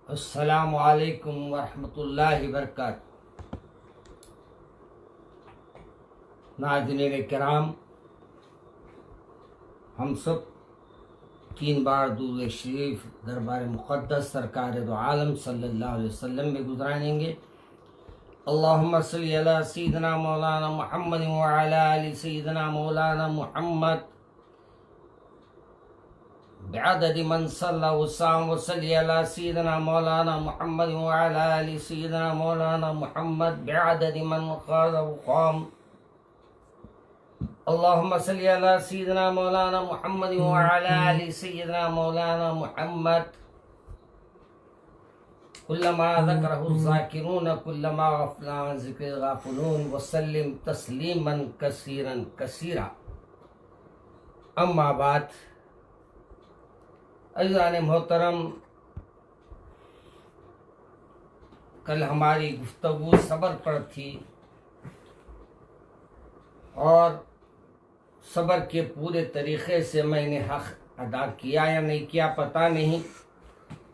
अस्सलामु अलैकुम वरहमतुल्लाहि वबरकातुहू। नाज़रीन किराम, हम सब 3 बार दुरूद शरीफ दरबार मुक़द्दस सरकार दो आलम सल्लल्लाहु अलैहि वसल्लम में गुज़रानेंगे। अल्लाहुम्मा सल्ली अला सय्यिदना मौलाना मुहम्मद व अला आलि सय्यिदना मौलाना मुहम्मद बिअदद मन सल्ला व साम व सल्ली अला सय्यिदना मौलाना मुहम्मद व अला आलि सय्यिदना मौलाना मुहम्मद बिअदद मन क़ाल व क़ाम। अल्लाहुम्मा सल्ली अला सय्यिदना मौलाना मुहम्मद व अला आलि सय्यिदना मौलाना मुहम्मद कुल्लमा ज़करहु ज़ाकिरून कुल्लमा गफ़ला अन ज़िक्रिही गाफ़िलून व सल्लिम तस्लीमन कसीरन कसीरा। अम्मा बाद, अज़ीज़ान मोहतरम, कल हमारी गुफ्तगू सब्र पर थी और सब्र के पूरे तरीक़े से मैंने हक़ अदा किया या नहीं किया पता नहीं,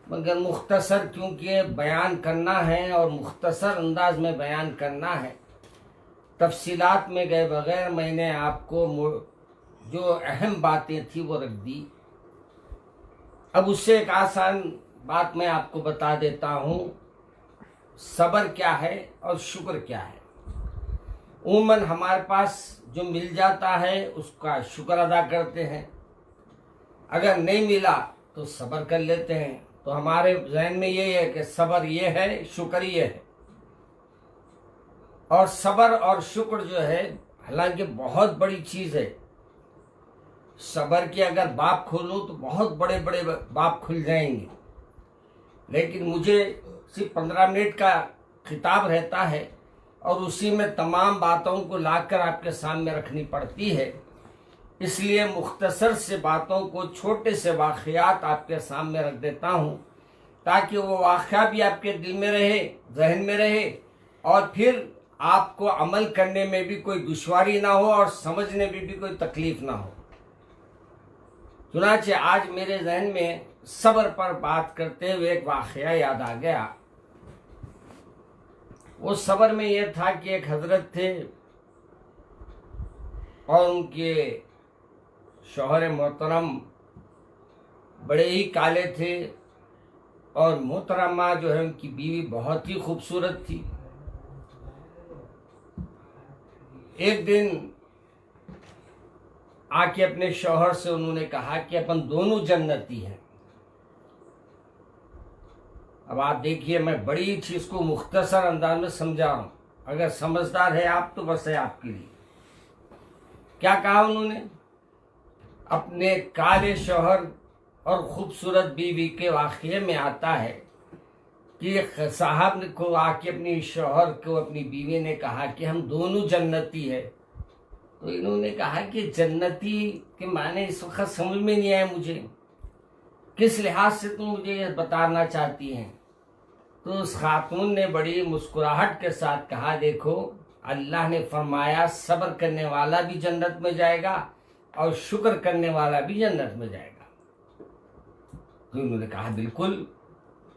मगर मुख्तसर क्योंकि बयान करना है और मुख्तसर अंदाज में बयान करना है, तफसीलात में गए बगैर मैंने आपको जो अहम बातें थी वो रख दी। अब उससे एक आसान बात मैं आपको बता देता हूँ, सब्र क्या है और शुक्र क्या है। उमूमन हमारे पास जो मिल जाता है उसका शुक्र अदा करते हैं, अगर नहीं मिला तो सब्र कर लेते हैं। तो हमारे जहन में ये है कि सब्र ये है, शुक्र ये है। और सब्र और शुक्र जो है हालांकि बहुत बड़ी चीज़ है। सब्र के अगर बाप खोलूं तो बहुत बड़े बड़े बाप खुल जाएंगे, लेकिन मुझे सिर्फ 15 मिनट का खिताब रहता है और उसी में तमाम बातों को लाकर आपके सामने रखनी पड़ती है। इसलिए मुख्तसर से बातों को, छोटे से वाक़यात आपके सामने रख देता हूँ ताकि वो वाक़या भी आपके दिल में रहे, जहन में रहे और फिर आपको अमल करने में भी कोई दुश्वारी ना हो और समझने में भी कोई तकलीफ ना हो। चुनांचे आज मेरे जहन में सब्र पर बात करते हुए एक वाक़या याद आ गया। वो सब्र में यह था कि एक हजरत थे और उनके शौहर मोहतरम बड़े ही काले थे और मोहतरमा जो है उनकी बीवी बहुत ही खूबसूरत थी। एक दिन आके अपने शौहर से उन्होंने कहा कि अपन दोनों जन्नती हैं। अब आप देखिए, मैं बड़ी चीज को मुख्तसर अंदाज में समझा रहा हूं, अगर समझदार है आप तो बस है आपके लिए। क्या कहा उन्होंने? अपने काले शौहर और खूबसूरत बीवी के वाक़ये में आता है कि साहब को आके अपनी शौहर को, अपनी बीवी ने कहा कि हम दोनों जन्नती है। तो इन्होंने कहा कि जन्नती के माने इस वक्त समझ में नहीं आया मुझे, किस लिहाज से तुम मुझे ये बताना चाहती हैं। तो उस खातून ने बड़ी मुस्कुराहट के साथ कहा, देखो अल्लाह ने फरमाया सब्र करने वाला भी जन्नत में जाएगा और शुक्र करने वाला भी जन्नत में जाएगा। तो उन्होंने कहा बिल्कुल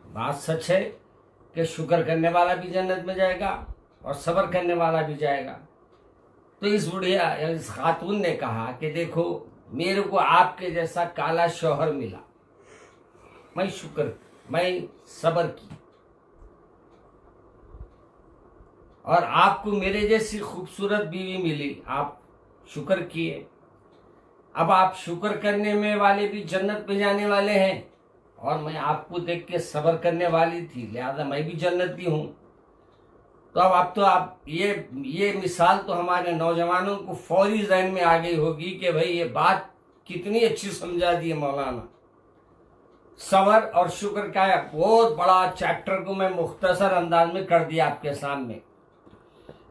बात सच है कि शुक्र करने वाला भी जन्नत में जाएगा और सब्र करने वाला भी जाएगा। तो इस बुढ़िया इस खातून ने कहा कि देखो मेरे को आपके जैसा काला शौहर मिला, मैं सब्र की, और आपको मेरे जैसी खूबसूरत बीवी मिली, आप शुक्र किए। अब आप शुक्र करने में वाले भी जन्नत में जाने वाले हैं और मैं आपको देख के सब्र करने वाली थी, लिहाजा मैं भी जन्नती हूँ। तो अब आप ये मिसाल तो हमारे नौजवानों को फौरी ज़हन में आ गई होगी कि भाई ये बात कितनी अच्छी समझा दी है मौलाना। सब्र और शुक्र का बहुत बड़ा चैप्टर को मैं मुख्तसर अंदाज में कर दिया आपके सामने।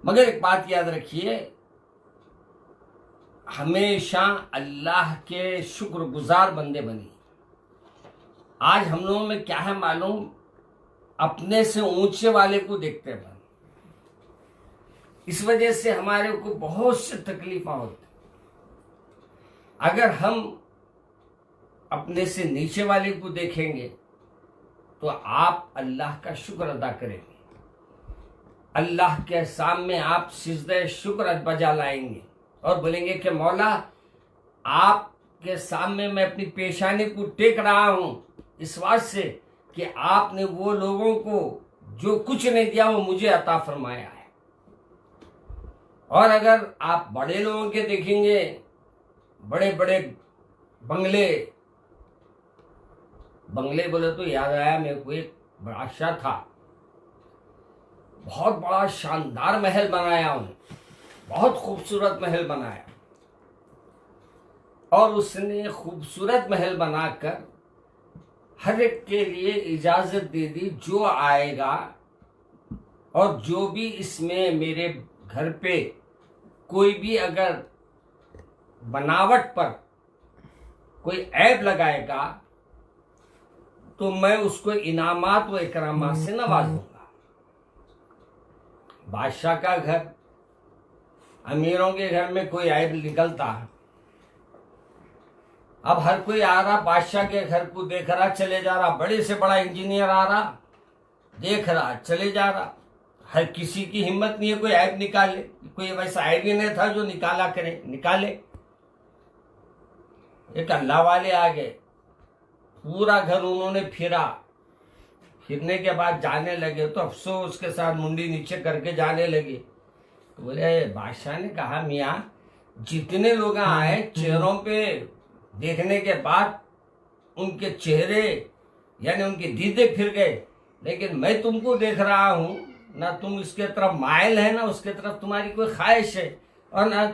मगर एक बात याद रखिए, हमेशा अल्लाह के शुक्रगुजार बंदे बनी। आज हम लोगों में क्या है मालूम, अपने से ऊंचे वाले को देखते हैं। इस वजह से हमारे को बहुत से तकलीफा होती। अगर हम अपने से नीचे वाले को देखेंगे तो आप अल्लाह का शुक्र अदा करेंगे, अल्लाह के सामने आप सिजदे शुक्र बजा लाएंगे और बोलेंगे कि मौला आपके सामने मैं अपनी पेशानी को टेक रहा हूं इस बात से कि आपने वो लोगों को जो कुछ नहीं दिया वो मुझे अता फरमाया है। और अगर आप बड़े लोगों के देखेंगे, बड़े बड़े बंगले बोले तो याद आया मेरे को, एक बादशाह था, बहुत बड़ा शानदार महल बनाया उन्हें, बहुत खूबसूरत महल बनाया। और उसने खूबसूरत महल बनाकर हर एक के लिए इजाजत दे दी, जो आएगा और जो भी इसमें मेरे घर पे कोई भी अगर बनावट पर कोई ऐब लगाएगा तो मैं उसको इनामात व इकरामात से नवाज दूंगा। बादशाह का घर, अमीरों के घर में कोई ऐब निकलता, अब हर कोई आ रहा बादशाह के घर को देख रहा, चले जा रहा, बड़े से बड़ा इंजीनियर आ रहा, देख रहा, चले जा रहा। हर किसी की हिम्मत नहीं है कोई ऐब निकाले, कोई वैसा ऐब ही नहीं था जो निकाला करे, निकाले। एक अल्लाह वाले आ गए, पूरा घर उन्होंने फिरा, फिरने के बाद जाने लगे तो अफसोस के साथ मुंडी नीचे करके जाने लगे। तो बोले, बादशाह ने कहा मियाँ जितने लोग आए चेहरों पे देखने के बाद उनके चेहरे यानी उनके दीदे फिर गए, लेकिन मैं तुमको देख रहा हूं ना, तुम इसके तरफ माइल है ना उसके तरफ तुम्हारी कोई ख्वाहिश है, और ना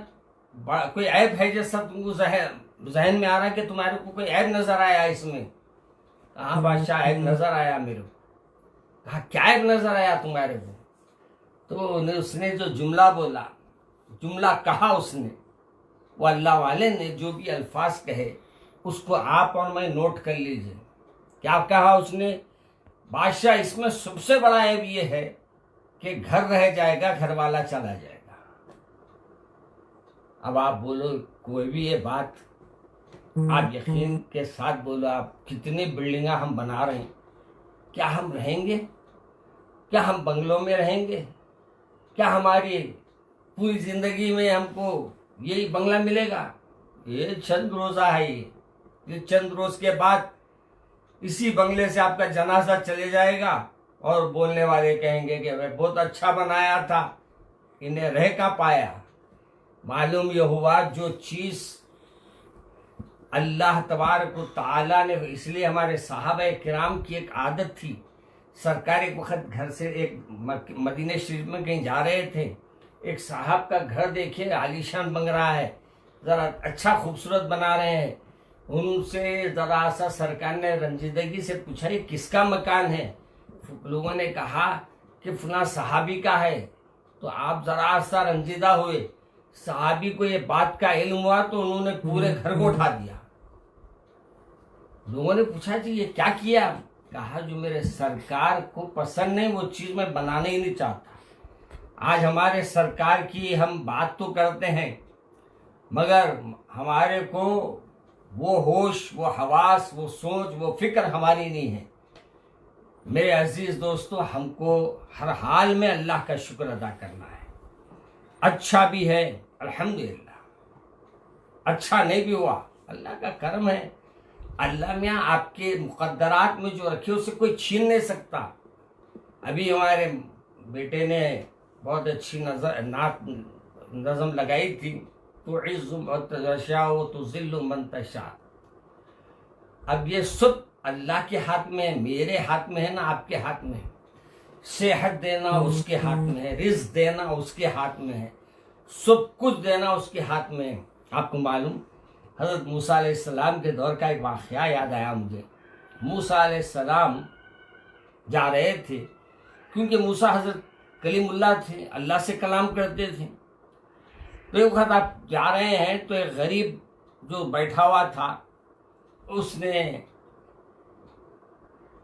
कोई ऐब है जैसा तुमको जहन में आ रहा है कि तुम्हारे को कोई ऐब नजर आया इसमें। कहा बादशाह ऐब नजर आया मेरे को। कहा क्या ऐब नजर आया तुम्हारे को? तो उसने जो जुमला बोला, जुमला कहा उसने, वो अल्लाह वाले ने जो भी अल्फाज कहे उसको आप और मैं नोट कर लीजिए। क्या कहा उसने? बादशाह इसमें सबसे बड़ा ऐब ये है कि घर रह जाएगा, घर वाला चला जाएगा। अब आप बोलो कोई भी ये बात आप यकीन के साथ बोलो, आप कितनी बिल्डिंगा हम बना रहे हैं, क्या हम रहेंगे? क्या हम बंगलों में रहेंगे? क्या हमारी पूरी जिंदगी में हमको यही बंगला मिलेगा? ये चंद रोजा है, ये चंद रोज के बाद इसी बंगले से आपका जनाजा चले जाएगा और बोलने वाले कहेंगे कि भाई बहुत अच्छा बनाया था, इन्हें रह का पाया। मालूम ये हुआ जो चीज अल्लाह तबारक व तआला ने, इसलिए हमारे सहाबा किराम की एक आदत थी, सरकार एक वक्त घर से एक मदीने शरीफ में कहीं जा रहे थे, एक साहब का घर देखिए आलीशान बन रहा है, ज़रा अच्छा खूबसूरत बना रहे हैं, उनसे ज़रा सा सरकार ने रंजीदगी से पूछा ये किसका मकान है? लोगों ने कहा कि फला सहाबी का है। तो आप ज़रा सा रंजीदा हुए, सहाबी को ये बात का इल्म हुआ तो उन्होंने पूरे घर को उठा दिया। लोगों ने पूछा जी ये क्या किया? कहा जो मेरे सरकार को पसंद नहीं वो चीज़ मैं बनाना ही नहीं चाहता। आज हमारे सरकार की हम बात तो करते हैं मगर हमारे को वो होश, वो हवास, वो सोच, वो फिक्र हमारी नहीं है। मेरे अजीज दोस्तों, हमको हर हाल में अल्लाह का शुक्र अदा करना है। अच्छा भी है अल्हम्दुलिल्लाह, अच्छा नहीं भी हुआ अल्लाह का करम है। अल्लाह में आपके मुकद्दरात में जो रखे उसे कोई छीन नहीं सकता। अभी हमारे बेटे ने बहुत अच्छी नज़म लगाई थी, तो इज़्ज़ु मन तशा व तुज़िल्लु मन तशा। अब ये सब अल्लाह के हाथ में है, मेरे हाथ में है ना आपके हाथ में है। सेहत देना उसके हाथ में है, रिज़्क़ देना उसके हाथ में है, सब कुछ देना उसके हाथ में है। आपको मालूम हज़रत मूसा अलैहिस्सलाम के दौर का एक वाक़या याद आया मुझे। मूसा अलैहिस्सलाम जा रहे थे, क्योंकि मूसा हज़रत कलीमुल्लाह थे, अल्लाह से कलाम करते थे। तो एक वक्त आप जा रहे हैं तो एक गरीब जो बैठा हुआ था उसने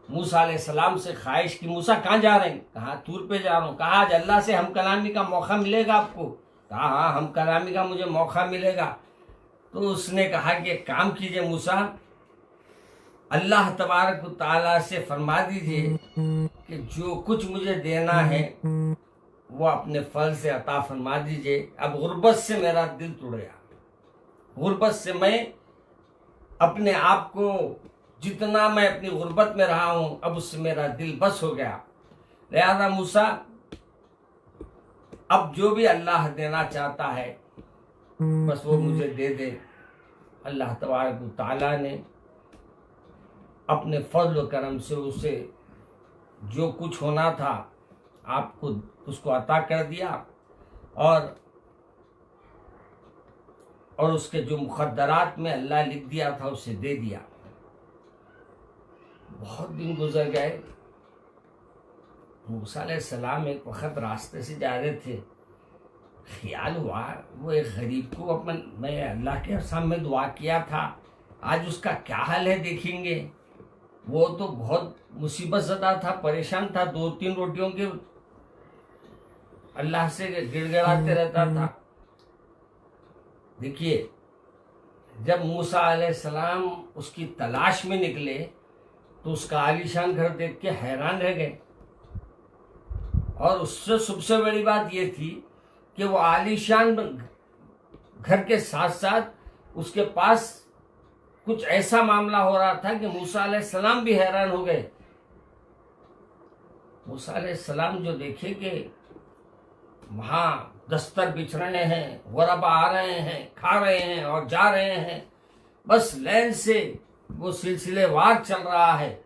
मूसा अलैहिस्सलाम से ख्वाहिश की, मूसा कहाँ जा रहे हैं? कहा तूर पे जा रहा हूँ। कहा आज अल्लाह से हम कलामी का मौका मिलेगा आपको? कहा हाँ हम कलामी का मुझे मौका मिलेगा। तो उसने कहा कि एक काम कीजिए मूसा, अल्लाह तबारक व तआला से फरमा दीजिए कि जो कुछ मुझे देना है वो अपने फल से अता फरमा दीजिए। अब गुर्बत से मेरा दिल टूट गया, गुर्बत से मैं अपने आप को, जितना मैं अपनी गुर्बत में रहा हूं, अब उससे मेरा दिल बस हो गया। लिहाजा मूसा, अब जो भी अल्लाह देना चाहता है बस वो मुझे दे दे। अल्लाह तबारक व तआला ने अपने फजल व करम से उसे जो कुछ होना था आपको उसको अता कर दिया, और उसके जो मुक़द्दरात में अल्लाह लिख दिया था उसे दे दिया। बहुत दिन गुजर गए। मूसा अलैहिस्सलाम एक वक्त रास्ते से जा रहे थे, ख्याल हुआ वो एक गरीब को मैं अल्लाह के सामने दुआ किया था, आज उसका क्या हाल है देखेंगे। वो तो बहुत मुसीबत ज़दा था, परेशान था, 2-3 रोटियों के अल्लाह से गिड़गिड़ाते रहता था। देखिए, जब मूसा अलैहिस्सलाम उसकी तलाश में निकले तो उसका आलीशान घर देख के हैरान रह गए। और उससे सबसे बड़ी बात यह थी कि वो आलीशान घर के साथ साथ उसके पास कुछ ऐसा मामला हो रहा था कि मूसा अलैहिस्सलाम भी हैरान हो गए। मूसा अलैहिस्सलाम जो देखे कि वहां दस्तर बिछ रहे हैं, गुरबा आ रहे हैं, खा रहे हैं और जा रहे हैं, बस लैन से वो सिलसिलेवार चल रहा है।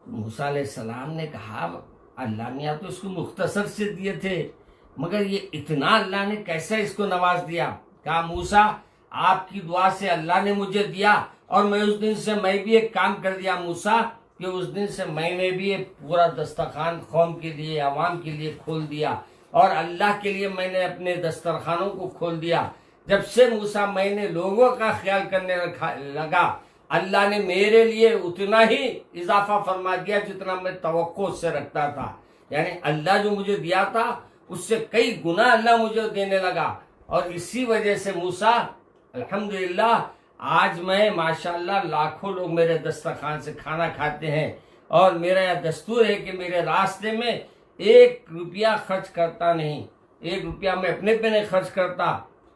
मूसा अलैहिस्सलाम ने कहा, अल्लाह ने तो इसको मुख्तसर से दिए थे, मगर ये इतना अल्लाह ने कैसे इसको नवाज दिया। कहा, मूसा, आपकी दुआ से अल्लाह ने मुझे दिया, और मैं उस दिन से मैं भी एक काम कर दिया मूसा, कि उस दिन से मैंने भी एक पूरा दस्तरखान कौम के लिए, आवाम के लिए खोल दिया, और अल्लाह के लिए मैंने अपने दस्तरखानों को खोल दिया। जब से मूसा मैंने लोगों का ख्याल करने लगा, अल्लाह ने मेरे लिए उतना ही इजाफा फरमा दिया जितना मैं तवक्को से रखता था। यानी अल्लाह जो मुझे दिया था उससे कई गुना अल्लाह मुझे देने लगा। और इसी वजह से मूसा, अल्हम्दुलिल्लाह, आज मैं माशाल्लाह लाखों लोग मेरे दस्तरखान से खाना खाते हैं, और मेरा यह दस्तूर है कि मेरे रास्ते में 1 रुपया खर्च करता नहीं, 1 रुपया मैं अपने पे नहीं खर्च करता,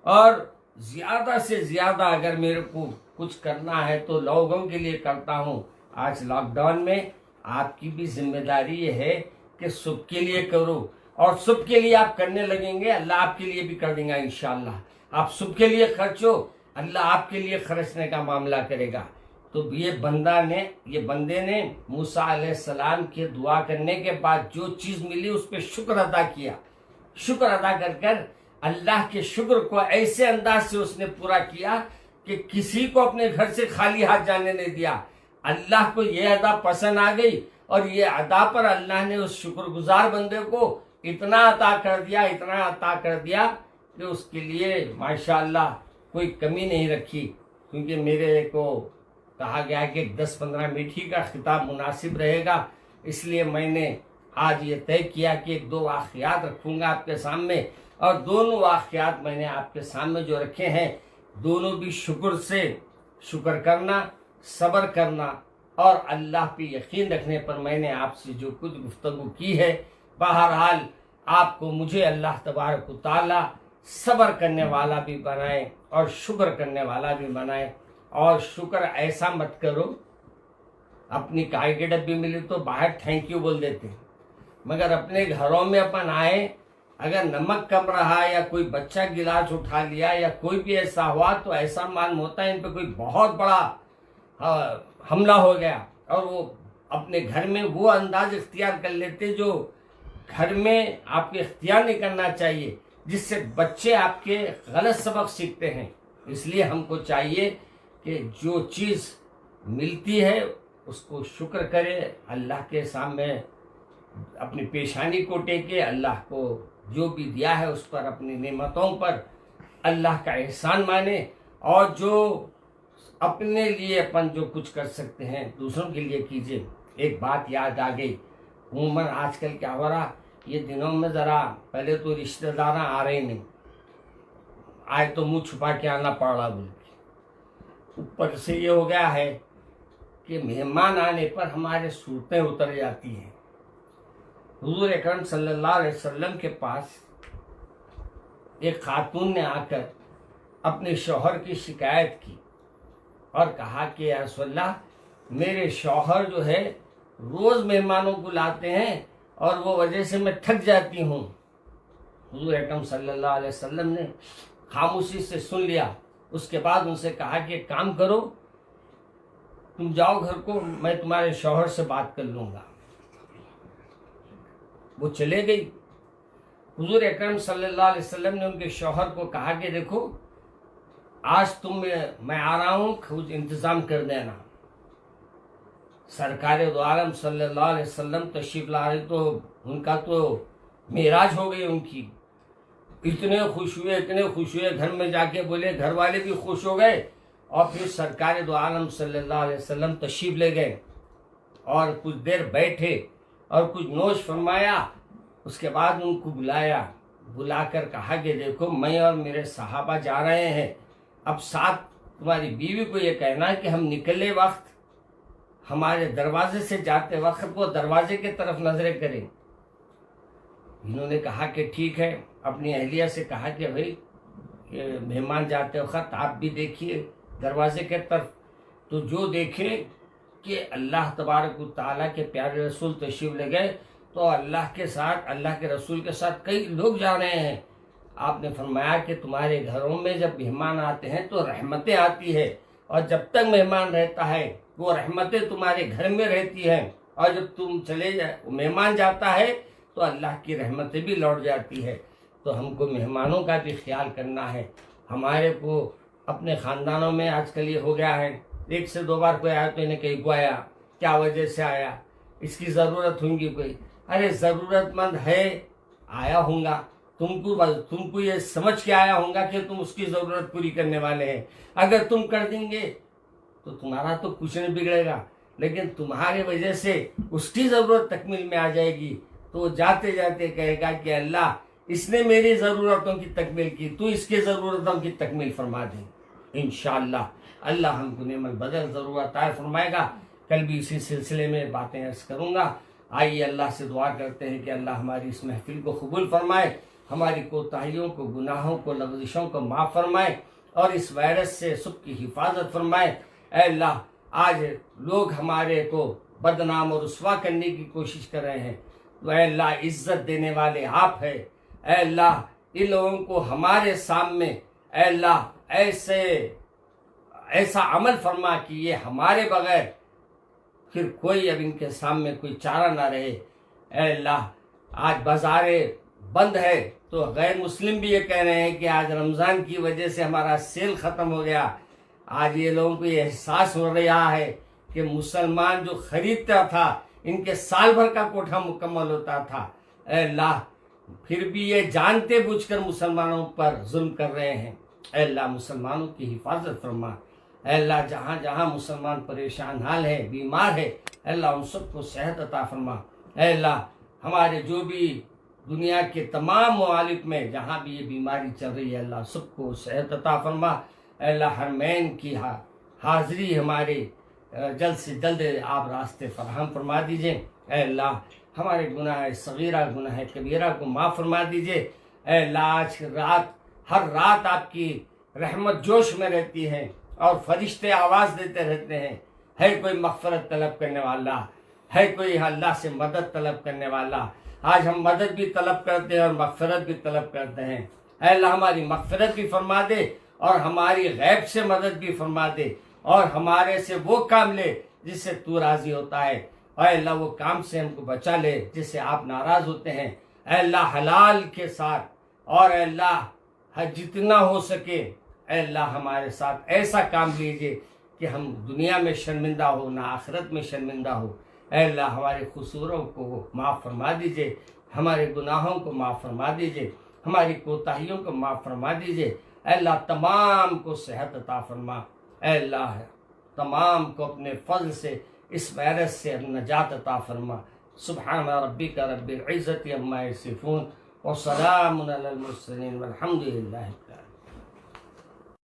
और ज्यादा से ज्यादा अगर मेरे को कुछ करना है तो लोगों के लिए करता हूँ। आज लॉकडाउन में आपकी भी जिम्मेदारी ये है कि सबके लिए करो, और सबके लिए आप करने लगेंगे, अल्लाह आपके लिए भी कर देगा इंशाअल्लाह। आप सबके लिए खर्चो, अल्लाह आपके लिए खर्चने का मामला करेगा। तो ये बंदे ने मूसा अलैहिस्सलाम के दुआ करने के बाद जो चीज मिली उस पर शुक्र अदा किया। शुक्र अदा कर अल्लाह के शुक्र को ऐसे अंदाज से उसने पूरा किया कि किसी को अपने घर से खाली हाथ जाने नहीं दिया। अल्लाह को यह अदा पसंद आ गई, और ये अदा पर अल्लाह ने उस शुक्रगुजार बंदे को इतना अता कर दिया कि उसके लिए माशाअल्लाह कोई कमी नहीं रखी। क्योंकि मेरे को कहा गया कि 10-15 मिनट ही का खिताब मुनासिब रहेगा, इसलिए मैंने आज ये तय किया कि 1-2 वाक़यात रखूंगा आपके सामने। और दोनों वाक़यात मैंने आपके सामने जो रखे हैं, दोनों भी शुक्र करना, सब्र करना और अल्लाह पे यकीन रखने पर मैंने आपसे जो कुछ गुफ्तगू की है। बहरहाल आपको मुझे अल्लाह तबारक व तआला सब्र करने वाला भी बनाए और शुक्र करने वाला भी बनाए। और शुक्र ऐसा मत करो, अपनी काय की डब्बी मिली तो बाहर थैंक यू बोल देते, मगर अपने घरों में अपन आए, अगर नमक कम रहा या कोई बच्चा गिलास उठा लिया या कोई भी ऐसा हुआ तो ऐसा मालूम होता है इन पे कोई बहुत बड़ा हमला हो गया, और वो अपने घर में वो अंदाज इख्तियार कर लेते जो घर में आपको इख्तियार नहीं करना चाहिए, जिससे बच्चे आपके गलत सबक सीखते हैं। इसलिए हमको चाहिए कि जो चीज़ मिलती है उसको शुक्र करे, अल्लाह के सामने अपनी पेशानी को टेके, अल्लाह को जो भी दिया है उस पर, अपनी नेमतों पर अल्लाह का एहसान माने, और जो अपने लिए अपन जो कुछ कर सकते हैं दूसरों के लिए कीजिए। एक बात याद आ गई, उमूमन आजकल क्या हो रहा, ये दिनों में ज़रा पहले तो रिश्तेदार आ रहे नहीं, आए तो मुंह छुपा के आना पड़ रहा बोल के, ऊपर से ये हो गया है कि मेहमान आने पर हमारे सूरतें उतर जाती हैं। हुजूर अकरम सल्लल्लाहु अलैहि वसल्लम के पास एक खातून ने आकर अपने शौहर की शिकायत की और कहा कि या रसूलल्लाह, मेरे शौहर जो है रोज़ मेहमानों को लाते हैं और वो वजह से मैं थक जाती हूँ। हुजूर अकरम सल्लल्लाहु अलैहि वसल्लम ने खामोशी से सुन लिया। उसके बाद उनसे कहा कि एक काम करो, तुम जाओ घर को, मैं तुम्हारे शौहर से बात कर लूँगा। वो चले गई। हुजूर अकरम सल्लल्लाहु अलैहि वसल्लम ने उनके शौहर को कहा कि देखो, आज मैं आ रहा हूँ, कुछ इंतज़ाम कर देना। सरकार दो आलम सल्लल्लाहु अलैहि वसल्लम तशरीफ ला रहे तो उनका तो मेराज हो गई उनकी। इतने खुश हुए, घर में जाके बोले, घर वाले भी खुश हो गए और फिर सरकार दो आलम सल्लल्लाहु अलैहि वसल्लम तशरीफ ले गए और कुछ देर बैठे और कुछ नोश फरमाया। उसके बाद उनको बुलाकर कहा कि देखो, मैं और मेरे सहाबा जा रहे हैं, अब साथ तुम्हारी बीवी को ये कहना है कि हम निकले वक्त हमारे दरवाजे से जाते वक्त वो दरवाजे की तरफ नजरें करें। इन्होंने कहा कि ठीक है। अपनी अहलिया से कहा कि भाई मेहमान जाते वक्त आप भी देखिए दरवाजे के तरफ। तो जो देखे कि अल्लाह तबारक व तआला के प्यारे रसूल तशरीफ ले गए, तो अल्लाह के रसूल के साथ कई लोग जा रहे हैं। आपने फरमाया कि तुम्हारे घरों में जब मेहमान आते हैं तो रहमतें आती है, और जब तक मेहमान रहता है वो रहमतें तुम्हारे घर में रहती हैं, और जब तुम मेहमान जाता है तो अल्लाह की रहमतें भी लौट जाती है। तो हमको मेहमानों का भी ख्याल करना है। हमारे को अपने ख़ानदानों में आजकल ये हो गया है, 1 से 2 बार कोई आया तो इन्हें कहीं को आया, क्या वजह से आया, इसकी ज़रूरत होगी कोई। अरे ज़रूरतमंद है, आया होगा, तुमको ये समझ के आया होगा कि तुम उसकी ज़रूरत पूरी करने वाले हैं। अगर तुम कर देंगे तो तुम्हारा तो कुछ नहीं बिगड़ेगा, लेकिन तुम्हारे वजह से उसकी ज़रूरत तकमील में आ जाएगी। तो जाते जाते कहेगा कि अल्लाह, इसने मेरी ज़रूरतों की तकमील की, तू इसके ज़रूरतों की तकमील फरमा दे। इंशाअल्लाह अल्लाह हमको नेमत बदल ज़रूर अता फरमाएगा। कल भी इसी सिलसिले में बातें अर्ज़ करूँगा। आइए अल्लाह से दुआ करते हैं कि अल्लाह हमारी इस महफिल को कबूल फरमाए, हमारी कोताहियों को, गुनाहों को, लग़ज़िशों को माफ़ फरमाए और इस वायरस से सबकी हिफाजत फरमाए। ऐ अल्लाह, आज लोग हमारे को बदनाम और रुसवा करने की कोशिश कर रहे हैं, तो ऐ अल्लाह, इज़्ज़त देने वाले आप है। ऐ अल्लाह, इन लोगों को हमारे सामने ऐ अल्लाह ऐसा अमल फरमा कि ये हमारे बगैर फिर कोई अब इनके सामने कोई चारा ना रहे। ऐ अल्लाह, आज बाज़ारें बंद है तो गैर मुस्लिम भी ये कह रहे हैं कि आज रमज़ान की वजह से हमारा सेल ख़त्म हो गया। आज ये लोगों को ये एहसास हो रहा है कि मुसलमान जो खरीदता था, इनके साल भर का कोठा मुकम्मल होता था। ऐ अल्लाह, फिर भी ये जानते बूझकर मुसलमानों पर जुल्म कर रहे हैं। ऐ अल्लाह, मुसलमानों की हिफाजत फरमा। ऐ अल्लाह, जहाँ जहाँ मुसलमान परेशान हाल है, बीमार है, अल्लाह उन सबको सेहत अता फरमा। ऐ अल्लाह, हमारे जो भी दुनिया के तमाम ममालिक में जहाँ भी ये बीमारी चल रही है, अल्लाह सबको सेहत अता फरमा। अल्लाह, हरमैन की हाज़िरी हमारे जल्द से जल्द आप रास्ते फराहम फरमा दीजिए। ऐ अल्लाह, हमारे गुनाह सगीरा, गुनाह कबीरा को माफ़ फरमा दीजिए। ऐ अल्लाह, आज हर रात आपकी रहमत जोश में रहती है और फरिश्ते आवाज़ देते रहते हैं, है कोई मग़फ़िरत तलब करने वाला, है कोई अल्लाह से मदद तलब करने वाला। आज हम मदद भी तलब करते हैं और मग़फ़िरत भी तलब करते हैं। ऐ अल्लाह, हमारी मग़फ़िरत भी फरमा दे और हमारी गैब से मदद भी फरमा दे, और हमारे से वो काम ले जिससे तू राज़ी होता है। ऐ अल्लाह, वो काम से हमको बचा ले जिससे आप नाराज़ होते हैं। ऐ अल्लाह, हलाल के साथ, और ऐ अल्लाह जितना हो सके ऐ अल्लाह हमारे साथ ऐसा काम लीजिए कि हम दुनिया में शर्मिंदा हो ना आखिरत में शर्मिंदा हो। ऐ अल्लाह, हमारे क़सूरों को माफ़ फरमा दीजिए, हमारे गुनाहों को माफ़ फरमा दीजिए, हमारी कोताहियों को माफ़ फरमा दीजिए। ऐ अल्लाह, तमाम को सेहत अता फरमा। ऐ अल्लाह, तमाम को अपने फज़ल से इस वायरस से नजात अता फरमा। सुब्हान रब्बिका रब्बिल इज़्ज़ति अम्मा यसिफून व सलामुन अलल मुरसलीन वल्हम्दुलिल्लाहि।